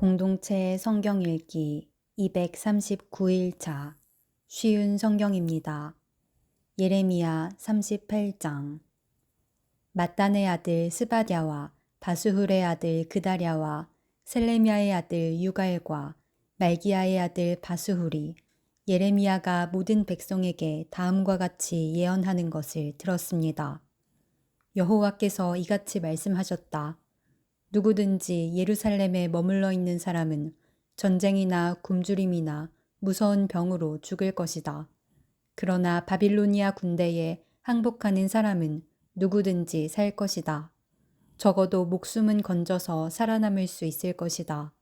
공동체 성경 읽기 239일차 쉬운 성경입니다. 예레미야 38장. mattan의 아들 스바랴와 바수훌의 아들 그다랴와 셀레미야의 아들 유갈과 말기야의 아들 바수훌이 예레미야가 모든 백성에게 다음과 같이 예언하는 것을 들었습니다. 여호와께서 이같이 말씀하셨다. 누구든지 예루살렘에 머물러 있는 사람은 전쟁이나 굶주림이나 무서운 병으로 죽을 것이다. 그러나 바빌로니아 군대에 항복하는 사람은 누구든지 살 것이다. 적어도 목숨은 건져서 살아남을 수 있을 것이다.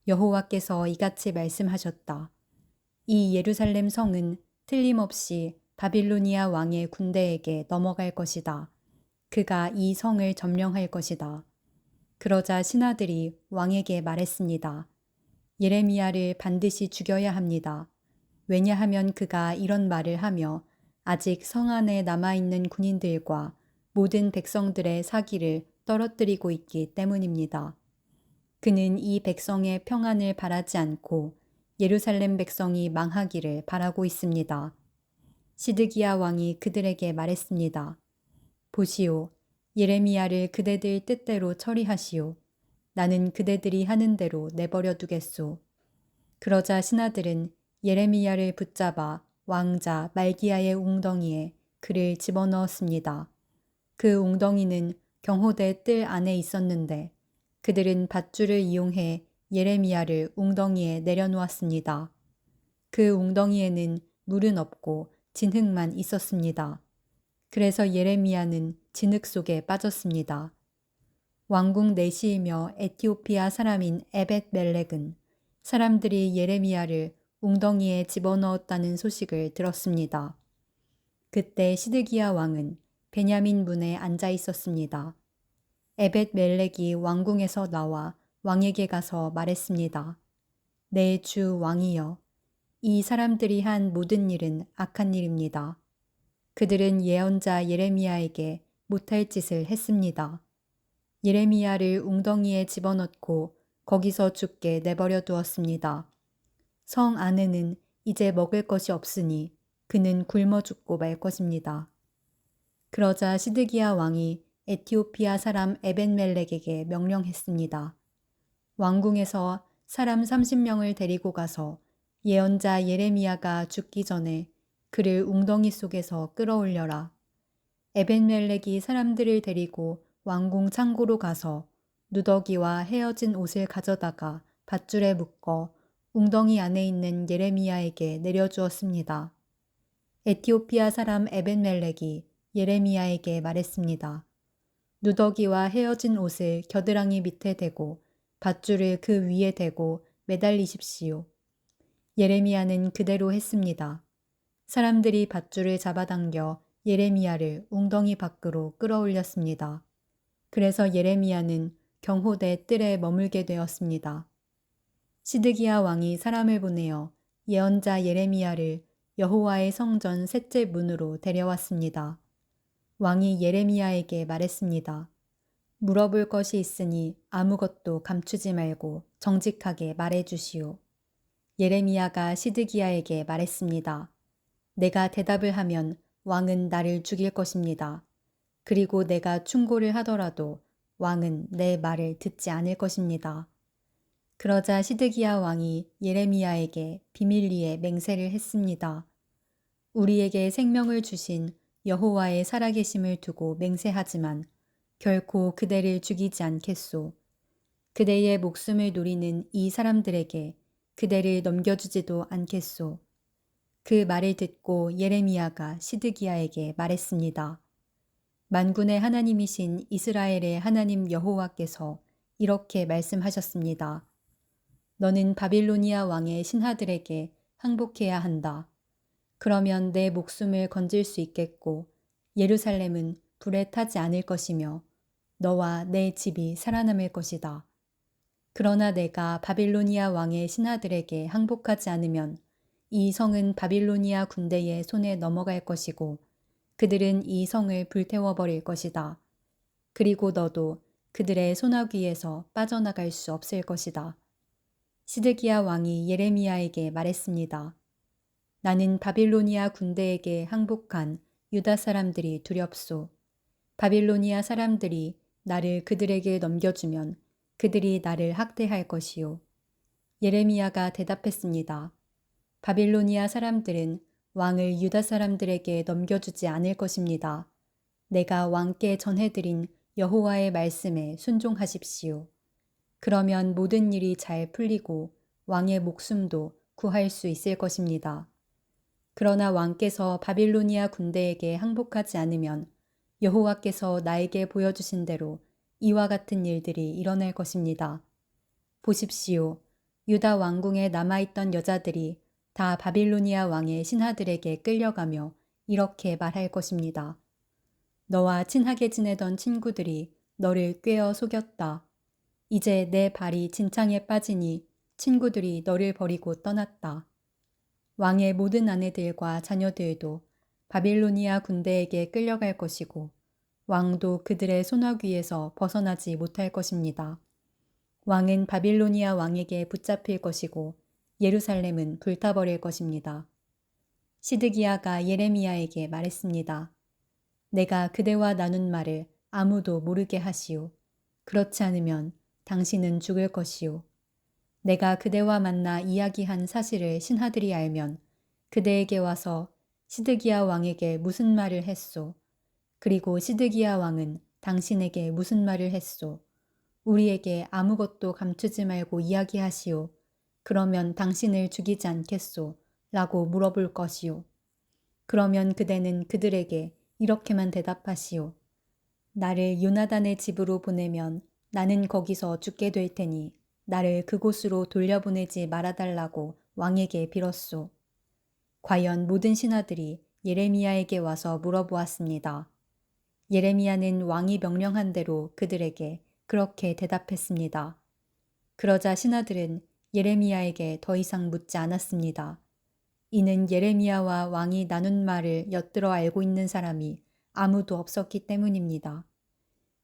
여호와께서 이같이 말씀하셨다. 이 예루살렘 성은 틀림없이 바빌로니아 왕의 군대에게 넘어갈 것이다. 그가 이 성을 점령할 것이다. 그러자 신하들이 왕에게 말했습니다. 예레미야를 반드시 죽여야 합니다. 왜냐하면 그가 이런 말을 하며 아직 성 안에 남아있는 군인들과 모든 백성들의 사기를 떨어뜨리고 있기 때문입니다. 그는 이 백성의 평안을 바라지 않고 예루살렘 백성이 망하기를 바라고 있습니다. 시드기야 왕이 그들에게 말했습니다. 보시오, 예레미야를 그대들 뜻대로 처리하시오. 나는 그대들이 하는 대로 내버려 두겠소. 그러자 신하들은 예레미야를 붙잡아 왕자 말기야의 웅덩이에 그를 집어넣었습니다. 그 웅덩이는 경호대 뜰 안에 있었는데 그들은 밧줄을 이용해 예레미야를 웅덩이에 내려놓았습니다. 그 웅덩이에는 물은 없고 진흙만 있었습니다. 그래서 예레미야는 진흙 속에 빠졌습니다. 왕궁 내시이며 에티오피아 사람인 에벳멜렉은 사람들이 예레미야를 웅덩이에 집어넣었다는 소식을 들었습니다. 그때 시드기야 왕은 베냐민 문에 앉아 있었습니다. 에벳멜렉이 왕궁에서 나와 왕에게 가서 말했습니다. 내 주 왕이여, 이 사람들이 한 모든 일은 악한 일입니다. 그들은 예언자 예레미야에게 못할 짓을 했습니다. 예레미야를 웅덩이에 집어넣고 거기서 죽게 내버려 두었습니다. 성 안에는 이제 먹을 것이 없으니 그는 굶어 죽고 말 것입니다. 그러자 시드기야 왕이 에티오피아 사람 에벤멜렉에게 명령했습니다. 왕궁에서 사람 30명을 데리고 가서 예언자 예레미야가 죽기 전에 그를 웅덩이 속에서 끌어올려라. 에벤멜렉이 사람들을 데리고 왕궁 창고로 가서 누더기와 헤어진 옷을 가져다가 밧줄에 묶어 웅덩이 안에 있는 예레미야에게 내려주었습니다. 에티오피아 사람 에벤멜렉이 예레미야에게 말했습니다. 누더기와 헤어진 옷을 겨드랑이 밑에 대고 밧줄을 그 위에 대고 매달리십시오. 예레미야는 그대로 했습니다. 사람들이 밧줄을 잡아당겨 예레미야를 웅덩이 밖으로 끌어올렸습니다. 그래서 예레미야는 경호대 뜰에 머물게 되었습니다. 시드기야 왕이 사람을 보내어 예언자 예레미야를 여호와의 성전 셋째 문으로 데려왔습니다. 왕이 예레미야에게 말했습니다. 물어볼 것이 있으니 아무것도 감추지 말고 정직하게 말해 주시오. 예레미야가 시드기야에게 말했습니다. 내가 대답을 하면 왕은 나를 죽일 것입니다. 그리고 내가 충고를 하더라도 왕은 내 말을 듣지 않을 것입니다. 그러자 시드기야 왕이 예레미야에게 비밀리에 맹세를 했습니다. 우리에게 생명을 주신 여호와의 살아계심을 두고 맹세하지만 결코 그대를 죽이지 않겠소. 그대의 목숨을 노리는 이 사람들에게 그대를 넘겨주지도 않겠소. 그 말을 듣고 예레미야가 시드기야에게 말했습니다. 만군의 하나님이신 이스라엘의 하나님 여호와께서 이렇게 말씀하셨습니다. 너는 바빌로니아 왕의 신하들에게 항복해야 한다. 그러면 내 목숨을 건질 수 있겠고 예루살렘은 불에 타지 않을 것이며 너와 내 집이 살아남을 것이다. 그러나 내가 바빌로니아 왕의 신하들에게 항복하지 않으면 이 성은 바빌로니아 군대의 손에 넘어갈 것이고 그들은 이 성을 불태워버릴 것이다. 그리고 너도 그들의 소나귀에서 빠져나갈 수 없을 것이다. 시드기야 왕이 예레미야에게 말했습니다. 나는 바빌로니아 군대에게 항복한 유다 사람들이 두렵소. 바빌로니아 사람들이 나를 그들에게 넘겨주면 그들이 나를 학대할 것이요. 예레미야가 대답했습니다. 바빌로니아 사람들은 왕을 유다 사람들에게 넘겨주지 않을 것입니다. 내가 왕께 전해드린 여호와의 말씀에 순종하십시오. 그러면 모든 일이 잘 풀리고 왕의 목숨도 구할 수 있을 것입니다. 그러나 왕께서 바빌로니아 군대에게 항복하지 않으면 여호와께서 나에게 보여주신 대로 이와 같은 일들이 일어날 것입니다. 보십시오. 유다 왕궁에 남아있던 여자들이 다 바빌로니아 왕의 신하들에게 끌려가며 이렇게 말할 것입니다. 너와 친하게 지내던 친구들이 너를 꿰어 속였다. 이제 내 발이 진창에 빠지니 친구들이 너를 버리고 떠났다. 왕의 모든 아내들과 자녀들도 바빌로니아 군대에게 끌려갈 것이고 왕도 그들의 손아귀에서 벗어나지 못할 것입니다. 왕은 바빌로니아 왕에게 붙잡힐 것이고 예루살렘은 불타버릴 것입니다. 시드기야가 예레미야에게 말했습니다. 내가 그대와 나눈 말을 아무도 모르게 하시오. 그렇지 않으면 당신은 죽을 것이오. 내가 그대와 만나 이야기한 사실을 신하들이 알면 그대에게 와서 시드기야 왕에게 무슨 말을 했소. 그리고 시드기야 왕은 당신에게 무슨 말을 했소. 우리에게 아무것도 감추지 말고 이야기하시오. 그러면 당신을 죽이지 않겠소. 라고 물어볼 것이오. 그러면 그대는 그들에게 이렇게만 대답하시오. 나를 요나단의 집으로 보내면 나는 거기서 죽게 될 테니 나를 그곳으로 돌려보내지 말아달라고 왕에게 빌었소. 과연 모든 신하들이 예레미야에게 와서 물어보았습니다. 예레미야는 왕이 명령한 대로 그들에게 그렇게 대답했습니다. 그러자 신하들은 예레미야에게 더 이상 묻지 않았습니다. 이는 예레미야와 왕이 나눈 말을 엿들어 알고 있는 사람이 아무도 없었기 때문입니다.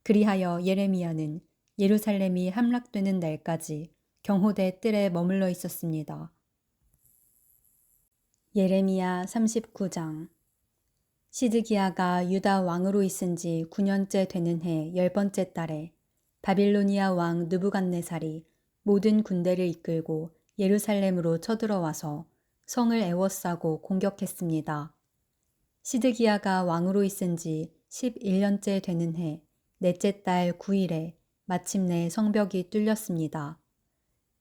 그리하여 예레미야는 예루살렘이 함락되는 날까지 경호대 뜰에 머물러 있었습니다. 예레미야 39장. 시드기야가 유다 왕으로 있은 지 9년째 되는 해 10번째 달에 바빌로니아 왕 느부갓네살이 모든 군대를 이끌고 예루살렘으로 쳐들어와서 성을 에워싸고 공격했습니다. 시드기야가 왕으로 있은 지 11년째 되는 해 넷째 달 9일에 마침내 성벽이 뚫렸습니다.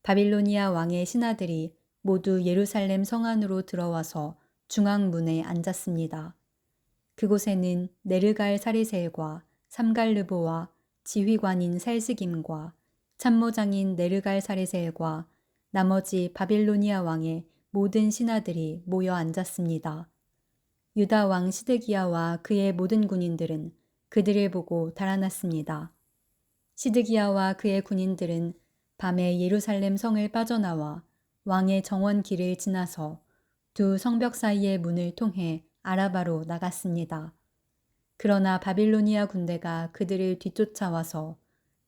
바빌로니아 왕의 신하들이 모두 예루살렘 성 안으로 들어와서 중앙문에 앉았습니다. 그곳에는 네르갈 사리셀과 삼갈르보와 지휘관인 살스김과 참모장인 네르갈 사리셀과 나머지 바빌로니아 왕의 모든 신하들이 모여 앉았습니다. 유다 왕 시드기야와 그의 모든 군인들은 그들을 보고 달아났습니다. 시드기야와 그의 군인들은 밤에 예루살렘 성을 빠져나와 왕의 정원 길을 지나서 두 성벽 사이의 문을 통해 아라바로 나갔습니다. 그러나 바빌로니아 군대가 그들을 뒤쫓아와서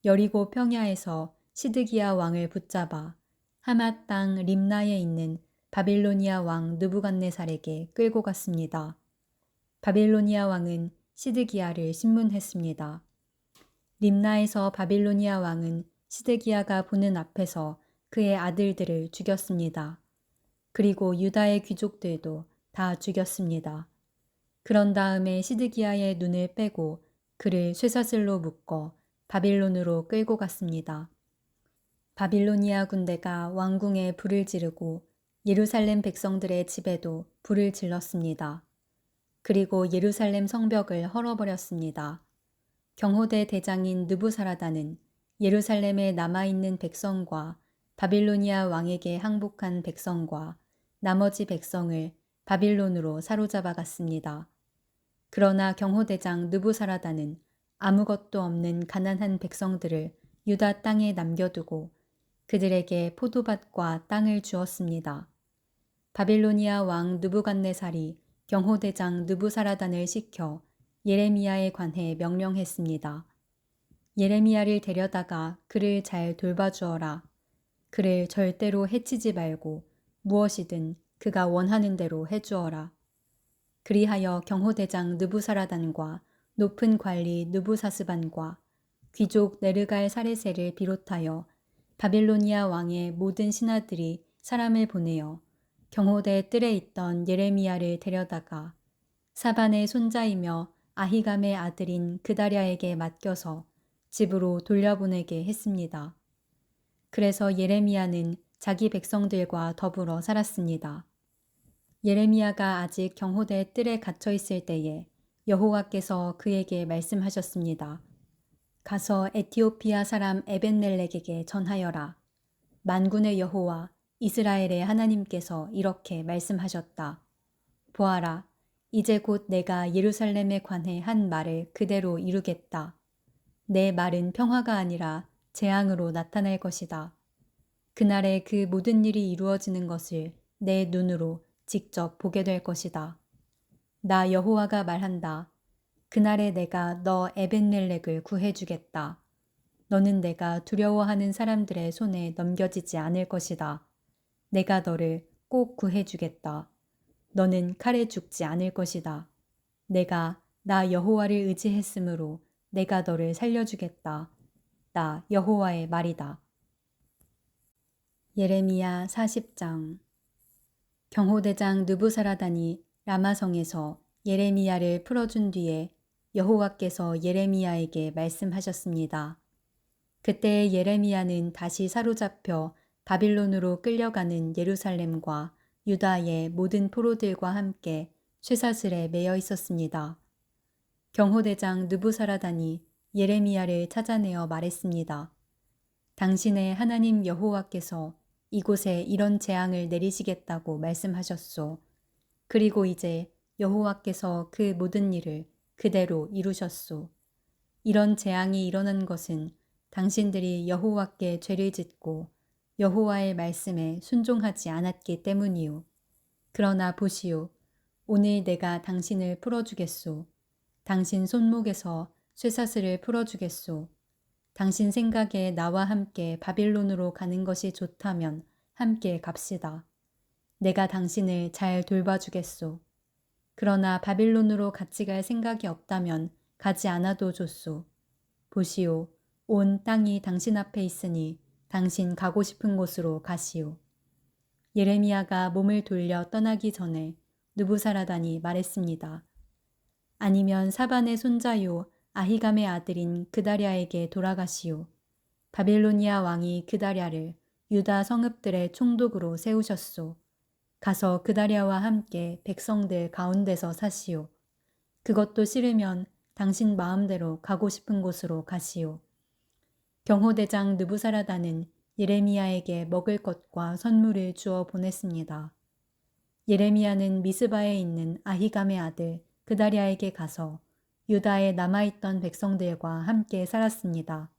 여리고 평야에서 시드기야 왕을 붙잡아 하맛 땅 림나에 있는 바빌로니아 왕 느부갓네살에게 끌고 갔습니다. 바빌로니아 왕은 시드기야를 신문했습니다. 림나에서 바빌로니아 왕은 시드기야가 보는 앞에서 그의 아들들을 죽였습니다. 그리고 유다의 귀족들도 다 죽였습니다. 그런 다음에 시드기야의 눈을 빼고 그를 쇠사슬로 묶어 바빌론으로 끌고 갔습니다. 바빌로니아 군대가 왕궁에 불을 지르고 예루살렘 백성들의 집에도 불을 질렀습니다. 그리고 예루살렘 성벽을 헐어버렸습니다. 경호대 대장인 느부사라다는 예루살렘에 남아있는 백성과 바빌로니아 왕에게 항복한 백성과 나머지 백성을 바빌론으로 사로잡아 갔습니다. 그러나 경호대장 느부사라다는 아무것도 없는 가난한 백성들을 유다 땅에 남겨두고 그들에게 포도밭과 땅을 주었습니다. 바빌로니아 왕 느부갓네살이 경호대장 느부사라단을 시켜 예레미야에 관해 명령했습니다. 예레미야를 데려다가 그를 잘 돌봐주어라. 그를 절대로 해치지 말고 무엇이든 그가 원하는 대로 해주어라. 그리하여 경호대장 느부사라단과 높은 관리 느부사스반과 귀족 네르갈 사레세를 비롯하여 바빌로니아 왕의 모든 신하들이 사람을 보내어 경호대 뜰에 있던 예레미야를 데려다가 사반의 손자이며 아히감의 아들인 그다랴에게 맡겨서 집으로 돌려보내게 했습니다. 그래서 예레미야는 자기 백성들과 더불어 살았습니다. 예레미야가 아직 경호대 뜰에 갇혀 있을 때에 여호와께서 그에게 말씀하셨습니다. 가서 에티오피아 사람 에벤멜렉에게 전하여라. 만군의 여호와 이스라엘의 하나님께서 이렇게 말씀하셨다. 보아라, 이제 곧 내가 예루살렘에 관해 한 말을 그대로 이루겠다. 내 말은 평화가 아니라 재앙으로 나타날 것이다. 그날에 그 모든 일이 이루어지는 것을 내 눈으로 직접 보게 될 것이다. 나 여호와가 말한다. 그날에 내가 너 에벤멜렉을 구해주겠다. 너는 내가 두려워하는 사람들의 손에 넘겨지지 않을 것이다. 내가 너를 꼭 구해주겠다. 너는 칼에 죽지 않을 것이다. 내가 나 여호와를 의지했으므로 내가 너를 살려주겠다. 나 여호와의 말이다. 예레미야 40장. 경호대장 느부사라단이 라마성에서 예레미야를 풀어준 뒤에 여호와께서 예레미야에게 말씀하셨습니다. 그때 예레미야는 다시 사로잡혀 바빌론으로 끌려가는 예루살렘과 유다의 모든 포로들과 함께 쇠사슬에 매여 있었습니다. 경호대장 느부사라단이 예레미야를 찾아내어 말했습니다. 당신의 하나님 여호와께서 이곳에 이런 재앙을 내리시겠다고 말씀하셨소. 그리고 이제 여호와께서 그 모든 일을 그대로 이루셨소. 이런 재앙이 일어난 것은 당신들이 여호와께 죄를 짓고 여호와의 말씀에 순종하지 않았기 때문이요. 그러나 보시오. 오늘 내가 당신을 풀어주겠소. 당신 손목에서 쇠사슬을 풀어주겠소. 당신 생각에 나와 함께 바빌론으로 가는 것이 좋다면 함께 갑시다. 내가 당신을 잘 돌봐주겠소. 그러나 바빌론으로 같이 갈 생각이 없다면 가지 않아도 좋소. 보시오. 온 땅이 당신 앞에 있으니 당신 가고 싶은 곳으로 가시오. 예레미야가 몸을 돌려 떠나기 전에 느부사라단이 말했습니다. 아니면 사반의 손자요 아히감의 아들인 그다랴에게 돌아가시오. 바빌로니아 왕이 그다랴를 유다 성읍들의 총독으로 세우셨소. 가서 그다랴와 함께 백성들 가운데서 사시오. 그것도 싫으면 당신 마음대로 가고 싶은 곳으로 가시오. 경호대장 느부사라단은 예레미야에게 먹을 것과 선물을 주어 보냈습니다. 예레미야는 미스바에 있는 아히감의 아들 그다랴에게 가서 유다에 남아있던 백성들과 함께 살았습니다.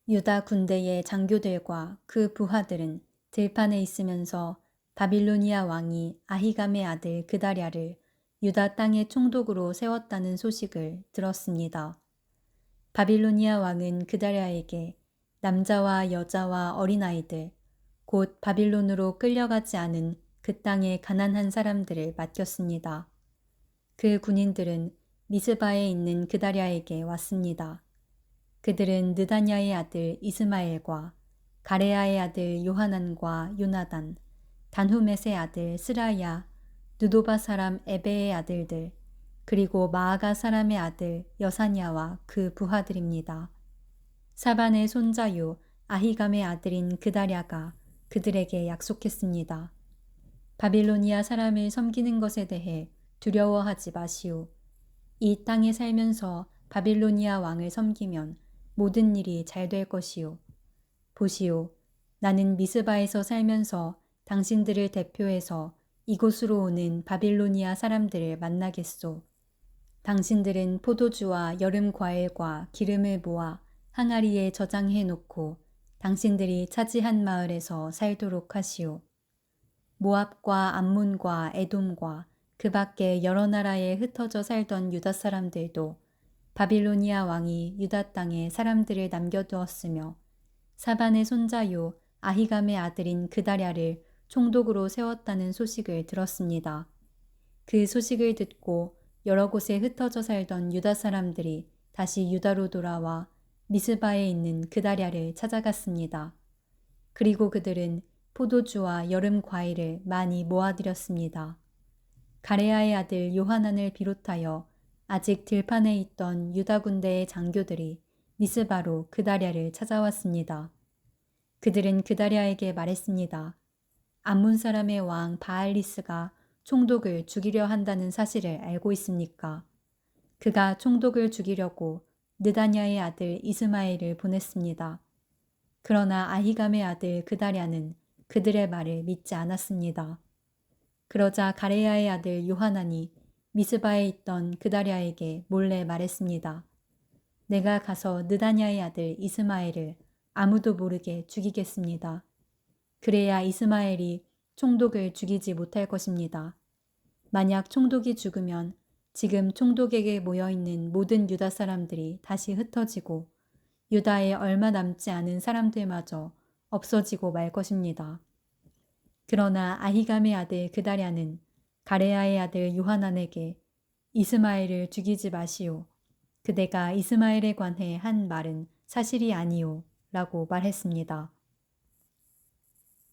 유다 군대의 장교들과 그 부하들은 들판에 있으면서 바빌로니아 왕이 아히감의 아들 그다랴를 유다 땅의 총독으로 세웠다는 소식을 들었습니다. 바빌로니아 왕은 그다랴에게 남자와 여자와 어린아이들, 곧 바빌론으로 끌려가지 않은 그 땅의 가난한 사람들을 맡겼습니다. 그 군인들은 미스바에 있는 그다랴에게 왔습니다. 그들은 느다냐의 아들 이스마엘과 가레아의 아들 요하난과 요나단, 단후멧의 아들 스라야, 느도바 사람 에베의 아들들, 그리고 마아가 사람의 아들 여사냐와 그 부하들입니다. 사반의 손자요 아히감의 아들인 그다랴가 그들에게 약속했습니다. 바빌로니아 사람을 섬기는 것에 대해 두려워하지 마시오. 이 땅에 살면서 바빌로니아 왕을 섬기면 모든 일이 잘 될 것이오. 보시오. 나는 미스바에서 살면서 당신들을 대표해서 이곳으로 오는 바빌로니아 사람들을 만나겠소. 당신들은 포도주와 여름 과일과 기름을 모아 항아리에 저장해 놓고 당신들이 차지한 마을에서 살도록 하시오. 모압과 암몬과 에돔과 그 밖에 여러 나라에 흩어져 살던 유다 사람들도 바빌로니아 왕이 유다 땅에 사람들을 남겨두었으며 사반의 손자요 아히감의 아들인 그다랴를 총독으로 세웠다는 소식을 들었습니다. 그 소식을 듣고 여러 곳에 흩어져 살던 유다 사람들이 다시 유다로 돌아와 미스바에 있는 그다랴를 찾아갔습니다. 그리고 그들은 포도주와 여름 과일을 많이 모아들였습니다. 가레아의 아들 요하난을 비롯하여 아직 들판에 있던 유다 군대의 장교들이 미스바로 그다랴를 찾아왔습니다. 그들은 그다랴에게 말했습니다. 암몬 사람의 왕 바알리스가 총독을 죽이려 한다는 사실을 알고 있습니까? 그가 총독을 죽이려고 느다냐의 아들 이스마엘을 보냈습니다. 그러나 아히감의 아들 그다랴는 그들의 말을 믿지 않았습니다. 그러자 가레야의 아들 요하난이 미스바에 있던 그다랴에게 몰래 말했습니다. 내가 가서 느다냐의 아들 이스마엘을 아무도 모르게 죽이겠습니다. 그래야 이스마엘이 총독을 죽이지 못할 것입니다. 만약 총독이 죽으면 지금 총독에게 모여있는 모든 유다 사람들이 다시 흩어지고 유다에 얼마 남지 않은 사람들마저 없어지고 말 것입니다. 그러나 아히감의 아들 그다랴는 가레야의 아들 요하난에게 이스마엘을 죽이지 마시오. 그대가 이스마엘에 관해 한 말은 사실이 아니오 라고 말했습니다.